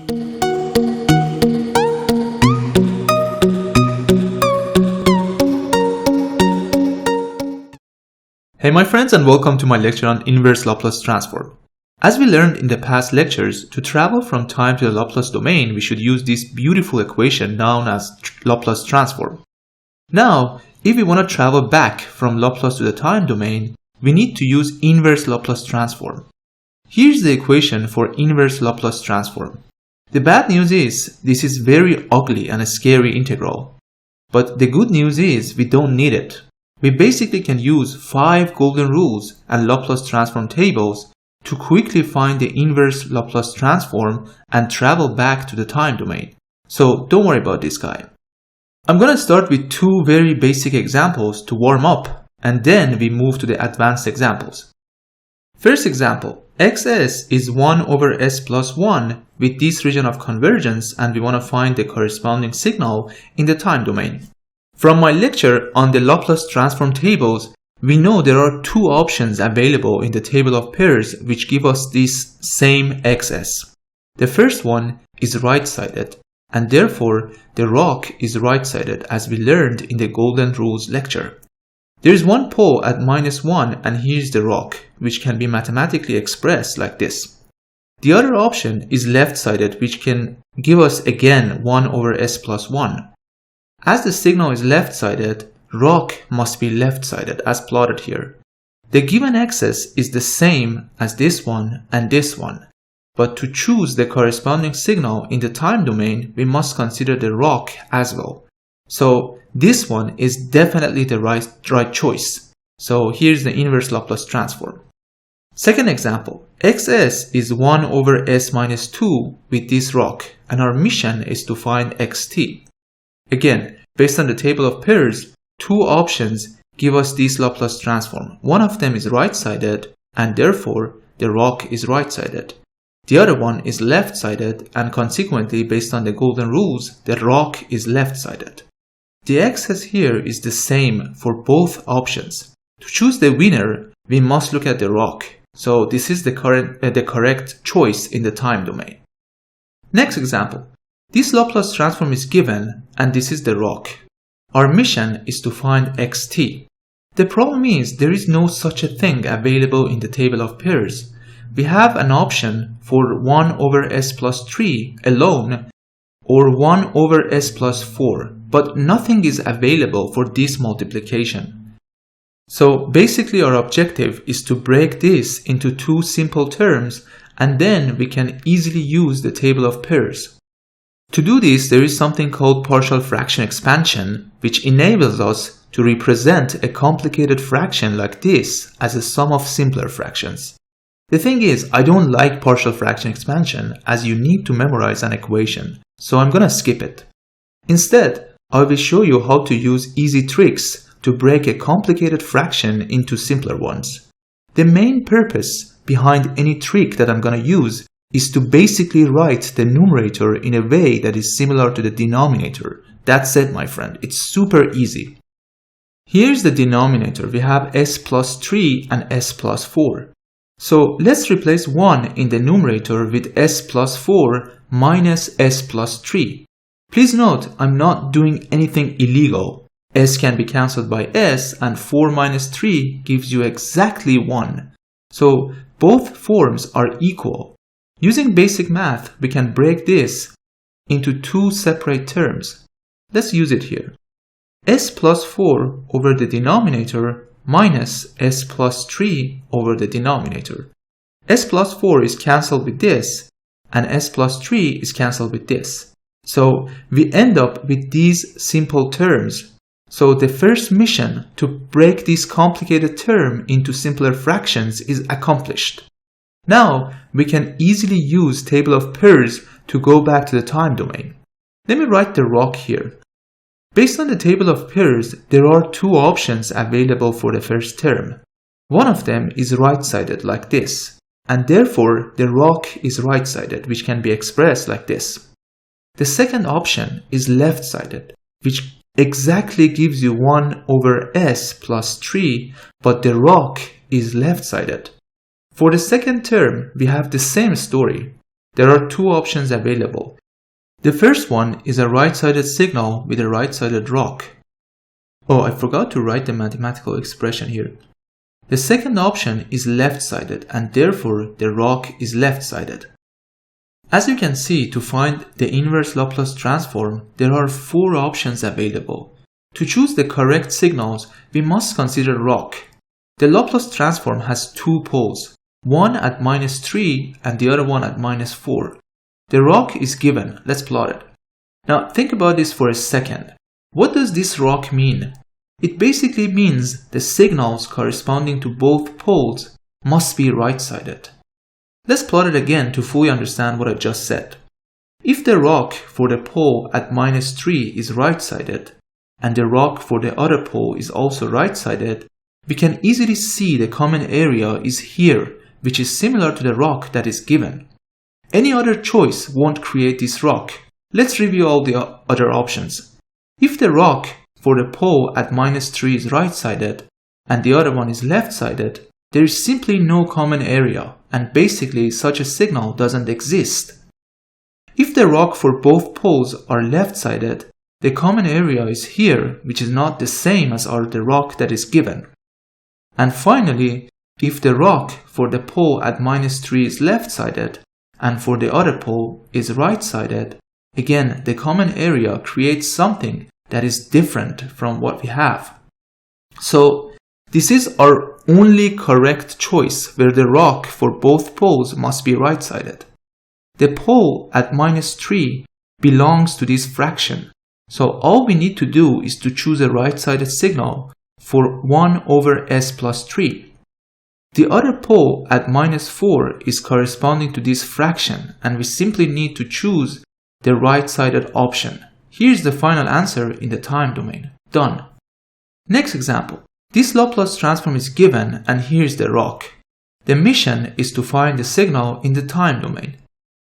Hey my friends, and welcome to my lecture on inverse Laplace transform. As we learned in the past lectures, to travel from time to the Laplace domain, we should use this beautiful equation known as Laplace transform. Now, if we want to travel back from Laplace to the time domain, we need to use inverse Laplace transform. Here's the equation for inverse Laplace transform. The bad news is, this is very ugly and a scary integral. But the good news is, we don't need it. We basically can use 5 golden rules and Laplace transform tables to quickly find the inverse Laplace transform and travel back to the time domain. So don't worry about this guy. I'm going to start with 2 very basic examples to warm up, and then we move to the advanced examples. First example, xs is 1 over s plus 1 with this region of convergence, and we want to find the corresponding signal in the time domain. From my lecture on the Laplace transform tables, we know there are 2 options available in the table of pairs which give us this same xs. The first one is right-sided, and therefore the rock is right-sided, as we learned in the golden rules lecture. There is one pole at -1, and here's the rock, which can be mathematically expressed like this. The other option is left-sided, which can give us again 1 over s plus 1. As the signal is left-sided, rock must be left-sided as plotted here. The given xs is the same as this one and this one, but to choose the corresponding signal in the time domain, we must consider the rock as well. So this one is definitely the right choice. So here's the inverse Laplace transform. Second example, xs is 1 over s minus 2 with this rock, and our mission is to find xt. Again, based on the table of pairs, 2 options give us this Laplace transform. One of them is right-sided, and therefore the rock is right-sided. The other one is left-sided, and consequently, based on the golden rules, the rock is left-sided. The xs here is the same for both options. To choose the winner, we must look at the rock. So this is the correct choice in the time domain. Next example. This Laplace transform is given, and this is the rock. Our mission is to find xt. The problem is there is no such a thing available in the table of pairs. We have an option for 1 over s plus 3 alone, or 1 over s plus 4, but nothing is available for this multiplication. So basically our objective is to break this into 2 simple terms, and then we can easily use the table of pairs. To do this, there is something called partial fraction expansion, which enables us to represent a complicated fraction like this as a sum of simpler fractions. The thing is, I don't like partial fraction expansion, as you need to memorize an equation, so I'm gonna skip it. Instead, I will show you how to use easy tricks to break a complicated fraction into simpler ones. The main purpose behind any trick that I'm gonna use is to basically write the numerator in a way that is similar to the denominator. That's it, my friend. It's super easy. Here's the denominator. We have s plus 3 and s plus 4. So let's replace 1 in the numerator with s plus 4 minus s plus 3. Please note, I'm not doing anything illegal. S can be cancelled by s, and 4 minus 3 gives you exactly 1. So both forms are equal. Using basic math, we can break this into 2 separate terms. Let's use it here. S plus 4 over the denominator minus s plus 3 over the denominator. S plus 4 is cancelled with this, and s plus 3 is cancelled with this. So we end up with these simple terms. So the first mission to break this complicated term into simpler fractions is accomplished. Now we can easily use table of pairs to go back to the time domain. Let me write the rock here. Based on the table of pairs, there are 2 options available for the first term. One of them is right-sided like this, and therefore the rock is right-sided, which can be expressed like this. The second option is left-sided, which exactly gives you 1 over s plus 3, but the rock is left-sided. For the second term, we have the same story. there are two options available. The first one is a right-sided signal with a right-sided rock. Oh, I forgot to write the mathematical expression here. The second option is left-sided, and therefore the rock is left-sided. As you can see, to find the inverse Laplace transform, there are four options available. To choose the correct signals, we must consider rock. The Laplace transform has two poles, one at -3 and the other one at -4. The rock is given. Let's plot it. Now think about this for a second. What does this rock mean? It basically means the signals corresponding to both poles must be right-sided. Let's plot it again to fully understand what I just said. If the rock for the pole at -3 is right-sided, and the rock for the other pole is also right-sided, we can easily see the common area is here, which is similar to the rock that is given. Any other choice won't create this rock. Let's review all the other options. If the rock for the pole at -3 is right-sided and the other one is left-sided, there is simply no common area, and basically such a signal doesn't exist. If the rock for both poles are left-sided, the common area is here, which is not the same as the rock that is given. And finally, if the rock for the pole at -3 is left-sided and for the other pole is right-sided, again the common area creates something that is different from what we have. So this is our only correct choice, where the rock for both poles must be right-sided. The pole at -3 belongs to this fraction, so all we need to do is to choose a right-sided signal for 1 over s plus 3. The other pole at -4 is corresponding to this fraction, and we simply need to choose the right-sided option. Here's the final answer in the time domain. Done. Next example. This Laplace transform is given, and here's the rock. The mission is to find the signal in the time domain.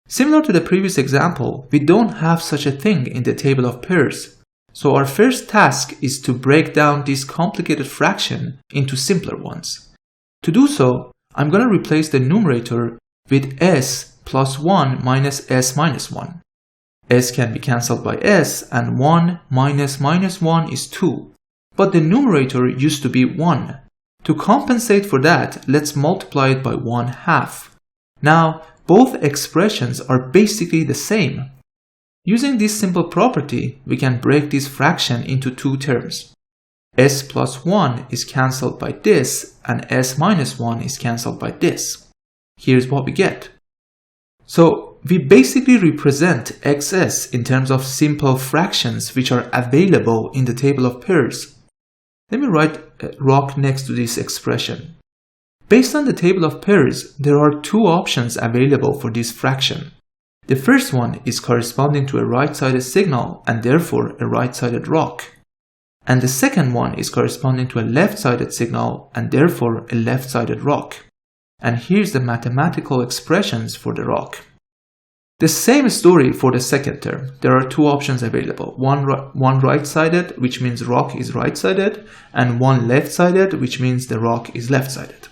Similar to the previous example, we don't have such a thing in the table of pairs. So our first task is to break down this complicated fraction into simpler ones. To do so, I'm going to replace the numerator with s plus 1 minus s minus 1. S can be cancelled by s, and 1 minus -1 is 2. But the numerator used to be 1. To compensate for that, let's multiply it by 1/2. Now, both expressions are basically the same. Using this simple property, we can break this fraction into two terms. S plus 1 is cancelled by this, and s minus 1 is cancelled by this. Here's what we get. So we basically represent xs in terms of simple fractions which are available in the table of pairs. Let me write a rock next to this expression. Based on the table of pairs, there are two options available for this fraction. The first one is corresponding to a right-sided signal and therefore a right-sided rock. And the second one is corresponding to a left-sided signal and therefore a left-sided rock. And here's the mathematical expressions for the rock. The same story for the second term. There are two options available. One right-sided, which means rock is right-sided, and one left-sided, which means the rock is left-sided.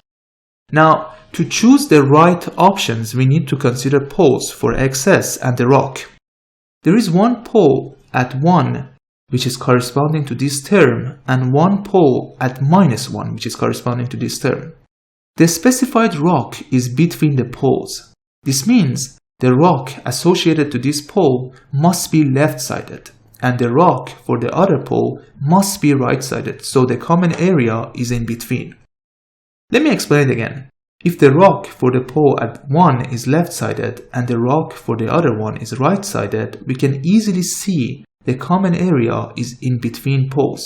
Now, to choose the right options, we need to consider poles for xs and the rock. There is one pole at 1, which is corresponding to this term, and one pole at -1, which is corresponding to this term. The specified rock is between the poles. This means the rock associated to this pole must be left-sided, and the rock for the other pole must be right-sided, so the common area is in between. Let me explain it again. If the rock for the pole at 1 is left-sided and the rock for the other one is right-sided, we can easily see the common area is in between poles.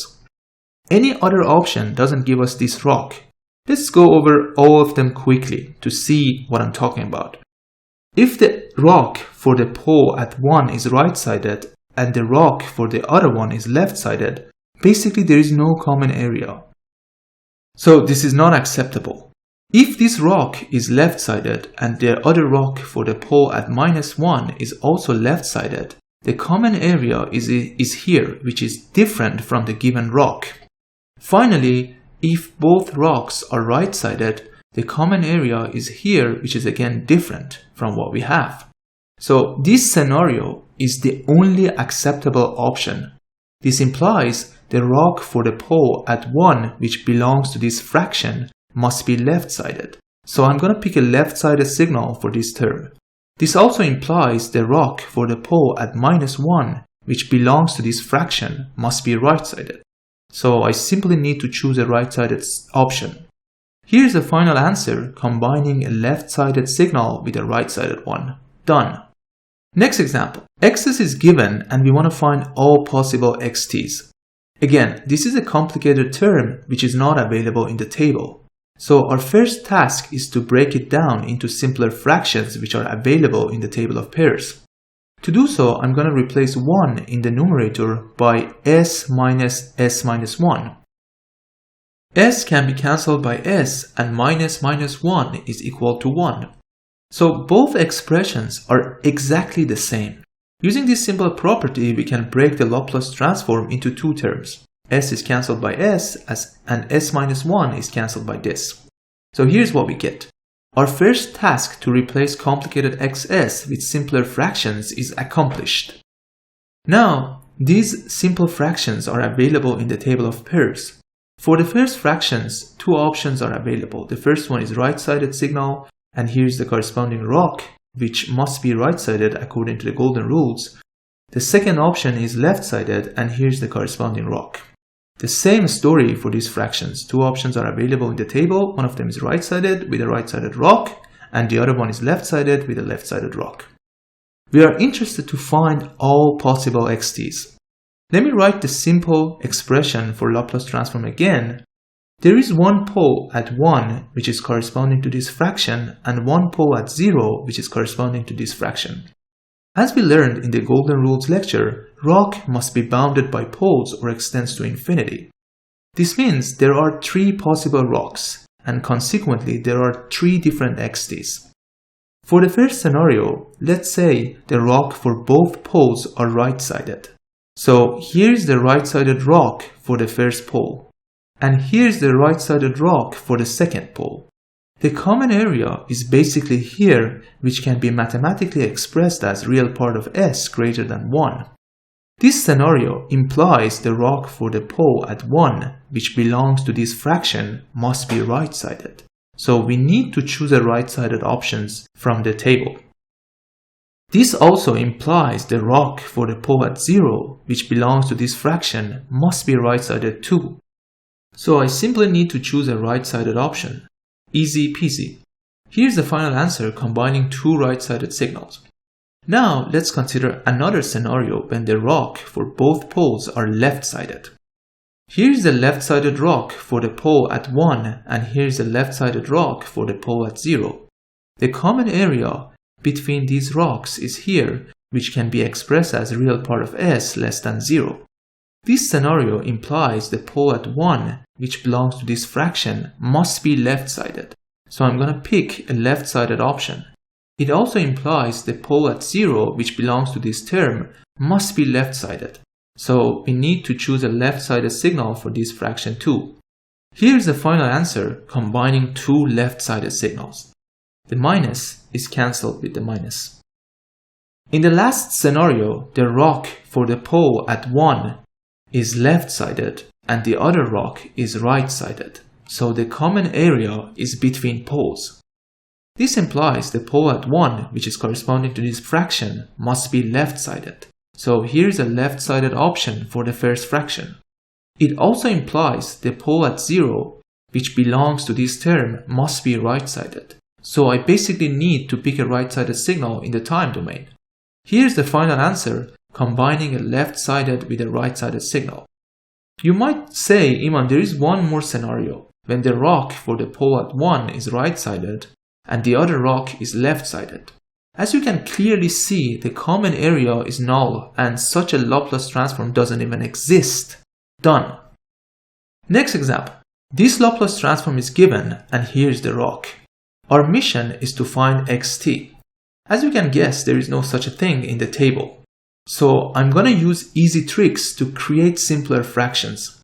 Any other option doesn't give us this rock. Let's go over all of them quickly to see what I'm talking about. If the rock for the pole at 1 is right-sided and the rock for the other one is left-sided, basically there is no common area. So this is not acceptable. If this rock is left-sided and the other rock for the pole at -1 is also left-sided, the common area is here, which is different from the given rock. Finally, if both rocks are right-sided, the common area is here, which is again different from what we have. So this scenario is the only acceptable option. This implies the rock for the pole at 1 which belongs to this fraction must be left-sided. So I'm going to pick a left-sided signal for this term. This also implies the rock for the pole at -1 which belongs to this fraction must be right-sided. So I simply need to choose a right-sided option. Here's the final answer combining a left-sided signal with a right-sided one. Done. Next example. X's is given and we want to find all possible xt's. Again, this is a complicated term which is not available in the table. So our first task is to break it down into simpler fractions which are available in the table of pairs. To do so, I'm going to replace 1 in the numerator by s minus s minus 1. S can be cancelled by s and minus 1 is equal to 1. So both expressions are exactly the same. Using this simple property, we can break the Laplace transform into two terms. S is cancelled by s and s minus 1 is cancelled by this. So here's what we get. Our first task to replace complicated xs with simpler fractions is accomplished. Now, these simple fractions are available in the table of pairs. For the first fractions, two options are available. The first one is right-sided signal, and here's the corresponding rock, which must be right-sided according to the golden rules. The second option is left-sided, and here's the corresponding rock. The same story for these fractions. Two options are available in the table. One of them is right-sided with a right-sided rock, and the other one is left-sided with a left-sided rock. We are interested to find all possible xt's. Let me write the simple expression for Laplace transform again. There is one pole at 1 which is corresponding to this fraction and one pole at 0 which is corresponding to this fraction. As we learned in the Golden Rules lecture, rock must be bounded by poles or extends to infinity. This means there are 3 possible rocks, and consequently there are 3 different xt's. For the first scenario, let's say the rock for both poles are right-sided. So here's the right-sided rock for the first pole, and here's the right-sided rock for the second pole. The common area is basically here, which can be mathematically expressed as real part of s greater than 1. This scenario implies the rock for the pole at 1, which belongs to this fraction, must be right-sided. So we need to choose a right-sided options from the table. This also implies the rock for the pole at 0, which belongs to this fraction, must be right-sided too. So I simply need to choose a right-sided option. Easy peasy. Here's the final answer combining two right-sided signals. Now let's consider another scenario when the rock for both poles are left-sided. Here's the left-sided rock for the pole at 1 and here's the left-sided rock for the pole at 0. The common area between these rocks is here, which can be expressed as real part of s less than 0. This scenario implies the pole at 1, which belongs to this fraction, must be left-sided. So I'm going to pick a left-sided option. It also implies the pole at 0, which belongs to this term, must be left-sided. So we need to choose a left-sided signal for this fraction too. Here's the final answer combining two left-sided signals. The minus is cancelled with the minus. In the last scenario, the rock for the pole at 1 is left-sided and the other rock is right-sided. So the common area is between poles. This implies the pole at 1, which is corresponding to this fraction, must be left-sided. So here's a left-sided option for the first fraction. It also implies the pole at 0, which belongs to this term, must be right-sided. So I basically need to pick a right-sided signal in the time domain. Here's the final answer, combining a left-sided with a right-sided signal. You might say, Iman, there is one more scenario, when the rock for the pole at 1 is right-sided, and the other rock is left-sided. As you can clearly see, the common area is null and such a Laplace transform doesn't even exist. Done. Next example. This Laplace transform is given and here's the rock. Our mission is to find xt. As you can guess, there is no such a thing in the table. So I'm gonna use easy tricks to create simpler fractions.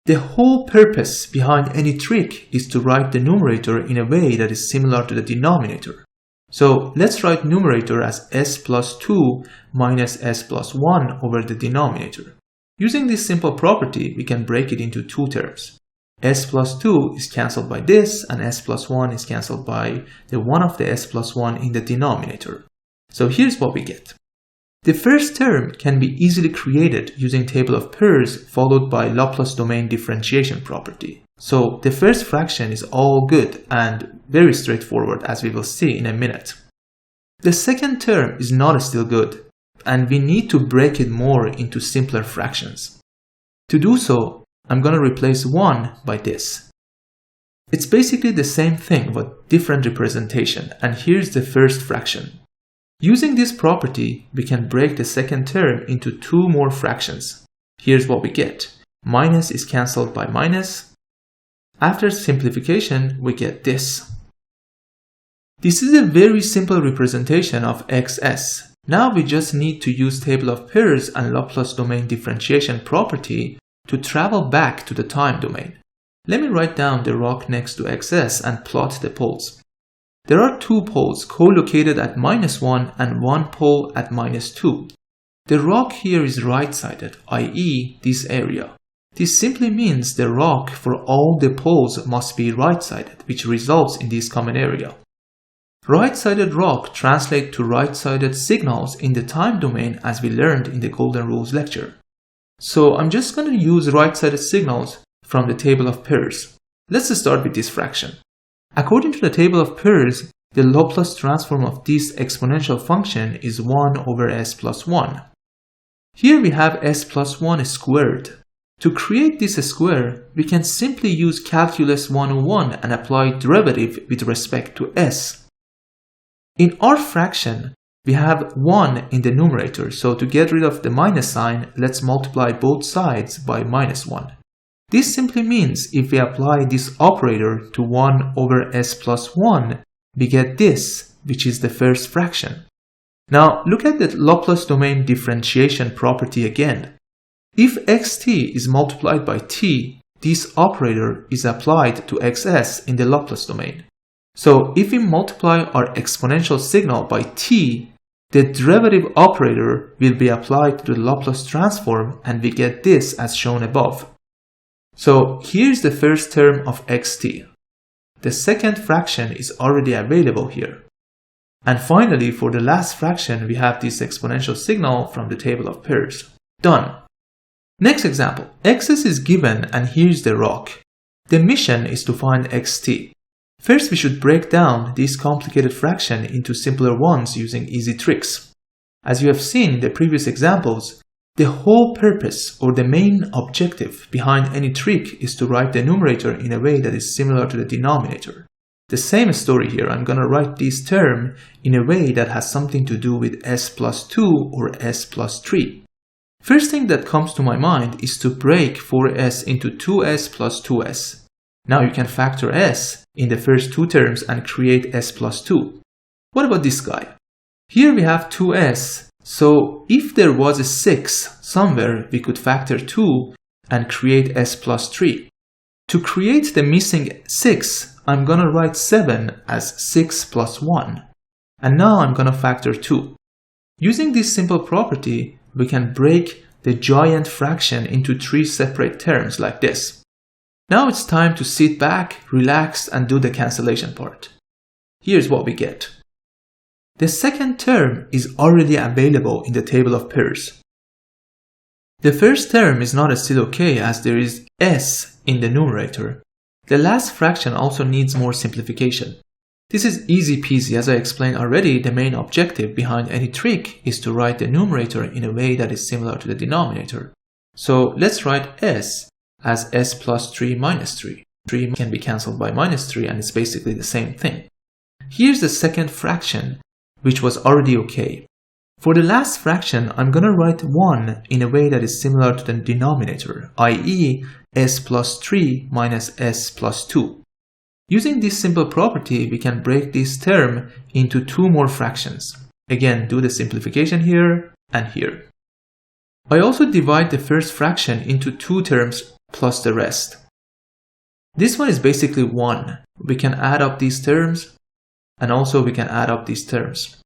The whole purpose behind any trick is to write the numerator in a way that is similar to the denominator. So let's write numerator as s plus 2 minus s plus 1 over the denominator. Using this simple property, we can break it into two terms. S plus 2 is cancelled by this, and s plus 1 is cancelled by the 1 of the s plus 1 in the denominator. So here's what we get. The first term can be easily created using table of pairs followed by Laplace domain differentiation property. So the first fraction is all good and very straightforward, as we will see in a minute. The second term is not still good, and we need to break it more into simpler fractions. To do so, I'm going to replace 1 by this. It's basically the same thing but different representation, and here's the first fraction. Using this property, we can break the second term into two more fractions. Here's what we get. Minus is cancelled by minus. After simplification, we get this. This is a very simple representation of xs. Now we just need to use table of pairs and Laplace domain differentiation property to travel back to the time domain. Let me write down the rock next to xs and plot the poles. There are two poles co-located at -1 and one pole at -2. The rock here is right-sided, i.e. this area. This simply means the rock for all the poles must be right-sided, which results in this common area. Right-sided rock translate to right-sided signals in the time domain as we learned in the Golden Rules lecture. So I'm just going to use right-sided signals from the table of pairs. Let's start with this fraction. According to the table of pairs, the Laplace transform of this exponential function is 1 over s plus 1. Here we have s plus 1 squared. To create this square, we can simply use calculus 101 and apply derivative with respect to s. In our fraction, we have 1 in the numerator, so to get rid of the minus sign, let's multiply both sides by -1. This simply means if we apply this operator to 1 over s plus 1, we get this, which is the first fraction. Now look at the Laplace domain differentiation property again. If xt is multiplied by t, this operator is applied to xs in the Laplace domain. So if we multiply our exponential signal by t, the derivative operator will be applied to the Laplace transform and we get this as shown above. So here's the first term of xt. The second fraction is already available here. And finally, for the last fraction, we have this exponential signal from the table of pairs. Done. Next example, xs is given and here's the rock. The mission is to find xt. First, we should break down this complicated fraction into simpler ones using easy tricks. As you have seen in the previous examples, the whole purpose or the main objective behind any trick is to write the numerator in a way that is similar to the denominator. The same story here, I'm gonna write this term in a way that has something to do with s plus 2 or s plus 3. First thing that comes to my mind is to break 4s into 2s plus 2s. Now you can factor s in the first two terms and create s plus 2. What about this guy? Here we have 2s, so if there was a 6 somewhere, we could factor 2 and create s plus 3. To create the missing 6, I'm gonna write 7 as 6 plus 1. And now I'm gonna factor 2. Using this simple property, we can break the giant fraction into 3 separate terms like this. Now it's time to sit back, relax, and do the cancellation part. Here's what we get. The second term is already available in the table of pairs. The first term is not still okay as there is s in the numerator. The last fraction also needs more simplification. This is easy peasy. As I explained already, the main objective behind any trick is to write the numerator in a way that is similar to the denominator. So let's write s as s plus 3 minus 3. 3 can be cancelled by -3 and it's basically the same thing. Here's the second fraction, which was already okay. For the last fraction, I'm gonna write 1 in a way that is similar to the denominator, i.e. s plus 3 minus s plus 2. Using this simple property, we can break this term into 2 more fractions. Again, do the simplification here and here. I also divide the first fraction into 2 terms plus the rest. This one is basically 1. We can add up these terms. and also we can add up these terms.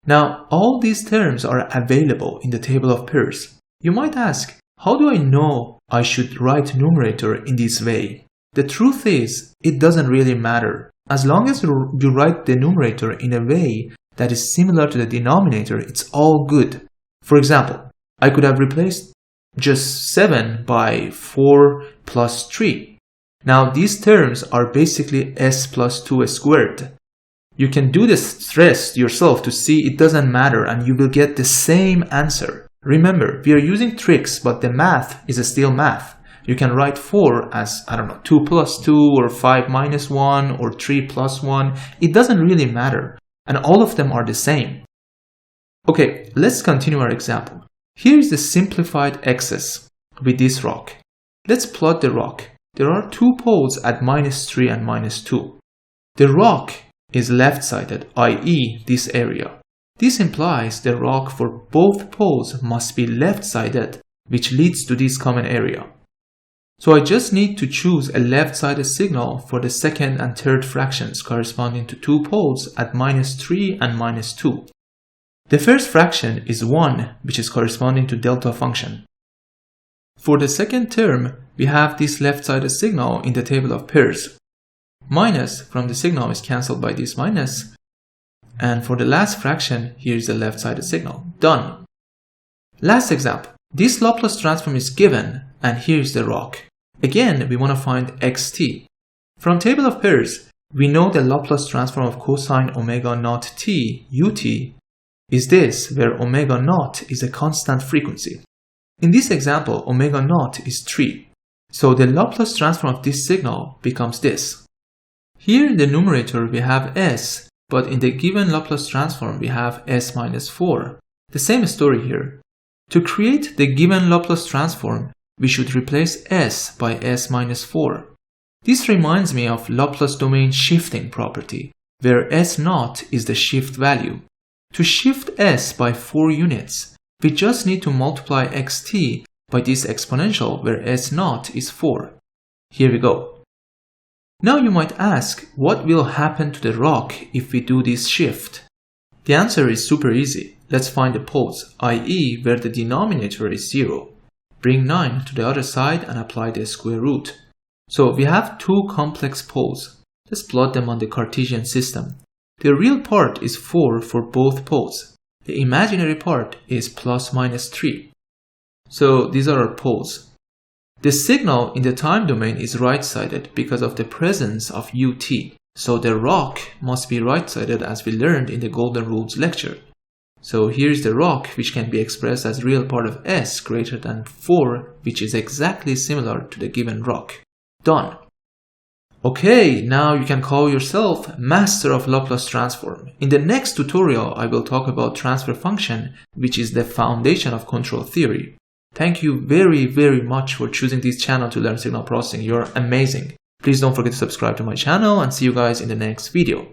Now, all these terms are available in the table of pairs. You might ask, how do I know I should write numerator in this way? The truth is, it doesn't really matter. As long as you write the numerator in a way that is similar to the denominator, it's all good. For example, I could have replaced just 7 by 4 plus 3. Now these terms are basically s plus 2 squared. You can do this rest yourself to see it doesn't matter and you will get the same answer. Remember, we are using tricks, but the math is still math. You can write 4 as, 2 plus 2 or 5 minus 1 or 3 plus 1. It doesn't really matter. And all of them are the same. Okay, let's continue our example. Here is the simplified excess with this rock. Let's plot the rock. There are 2 poles at -3 and -2. The rock is left-sided, i.e. this area. This implies the rock for both poles must be left-sided, which leads to this common area. So I just need to choose a left-sided signal for the second and third fractions corresponding to 2 poles at -3 and -2. The first fraction is 1, which is corresponding to delta function. For the second term, we have this left-sided signal in the table of pairs. Minus from the signal is cancelled by this minus. And for the last fraction, here is the left-sided signal. Done. Last example. This Laplace transform is given, and here is the rock. Again, we want to find xt. From table of pairs, we know the Laplace transform of cosine omega naught t, ut, is this, where omega naught is a constant frequency. In this example, omega naught is 3. So the Laplace transform of this signal becomes this. Here in the numerator we have s, but in the given Laplace transform we have s minus 4. The same story here. To create the given Laplace transform, we should replace s by s minus 4. This reminds me of Laplace domain shifting property, where s naught is the shift value. To shift s by 4 units, we just need to multiply xt by this exponential where s naught is 4. Here we go. Now you might ask, what will happen to the rock if we do this shift? The answer is super easy. Let's find the poles, i.e. where the denominator is 0. Bring 9 to the other side and apply the square root. So we have 2 complex poles. Let's plot them on the Cartesian system. The real part is 4 for both poles. The imaginary part is plus minus 3. So these are our poles. The signal in the time domain is right-sided because of the presence of ut. So the rock must be right-sided as we learned in the Golden Rules lecture. So here's the rock, which can be expressed as real part of s greater than 4, which is exactly similar to the given rock. Done. Okay, now you can call yourself master of Laplace transform. In the next tutorial, I will talk about transfer function, which is the foundation of control theory. Thank you very much for choosing this channel to learn signal processing. You're amazing. Please don't forget to subscribe to my channel and see you guys in the next video.